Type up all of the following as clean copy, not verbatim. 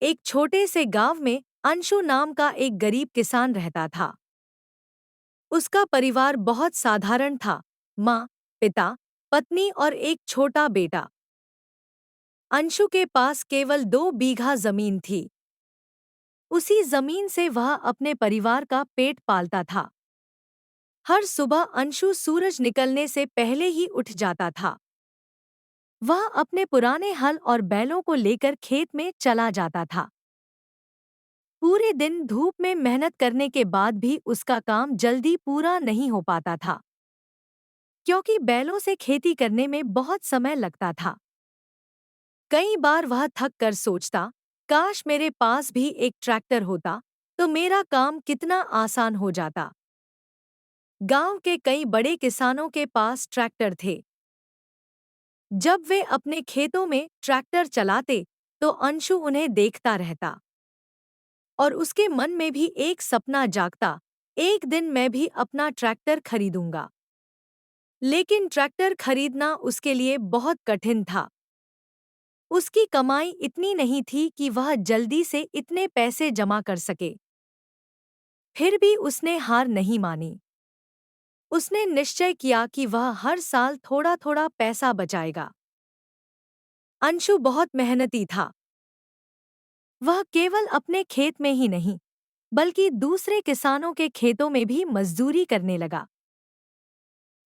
एक छोटे से गांव में अंशु नाम का एक गरीब किसान रहता था। उसका परिवार बहुत साधारण था। माँ, पिता, पत्नी और एक छोटा बेटा। अंशु के पास केवल 2 बीघा जमीन थी। उसी जमीन से वह अपने परिवार का पेट पालता था। हर सुबह अंशु सूरज निकलने से पहले ही उठ जाता था। वह अपने पुराने हल और बैलों को लेकर खेत में चला जाता था। पूरे दिन धूप में मेहनत करने के बाद भी उसका काम जल्दी पूरा नहीं हो पाता था, क्योंकि बैलों से खेती करने में बहुत समय लगता था। कई बार वह थक कर सोचता, काश मेरे पास भी एक ट्रैक्टर होता तो मेरा काम कितना आसान हो जाता। गांव के कई बड़े किसानों के पास ट्रैक्टर थे। जब वे अपने खेतों में ट्रैक्टर चलाते तो अंशु उन्हें देखता रहता और उसके मन में भी एक सपना जागता, एक दिन मैं भी अपना ट्रैक्टर खरीदूंगा। लेकिन ट्रैक्टर खरीदना उसके लिए बहुत कठिन था। उसकी कमाई इतनी नहीं थी कि वह जल्दी से इतने पैसे जमा कर सके। फिर भी उसने हार नहीं मानी। उसने निश्चय किया कि वह हर साल थोड़ा थोड़ा पैसा बचाएगा। अंशु बहुत मेहनती था। वह केवल अपने खेत में ही नहीं, बल्कि दूसरे किसानों के खेतों में भी मजदूरी करने लगा।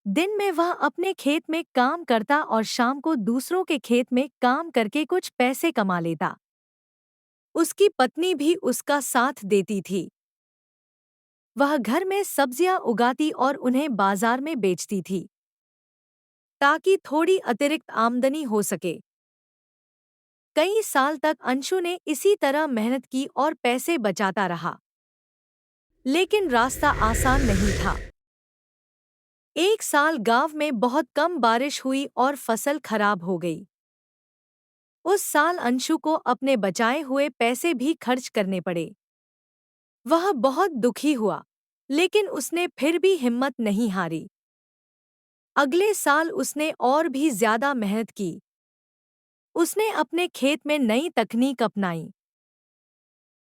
दिन में वह अपने खेत में काम करता और शाम को दूसरों के खेत में काम करके कुछ पैसे कमा लेता। उसकी पत्नी भी उसका साथ देती थी। वह घर में सब्जियां उगाती और उन्हें बाजार में बेचती थी, ताकि थोड़ी अतिरिक्त आमदनी हो सके। कई साल तक अंशु ने इसी तरह मेहनत की और पैसे बचाता रहा। लेकिन रास्ता आसान नहीं था। एक साल गांव में बहुत कम बारिश हुई और फसल खराब हो गई। उस साल अंशु को अपने बचाए हुए पैसे भी खर्च करने पड़े। वह बहुत दुखी हुआ, लेकिन उसने फिर भी हिम्मत नहीं हारी। अगले साल उसने और भी ज्यादा मेहनत की। उसने अपने खेत में नई तकनीक अपनाई।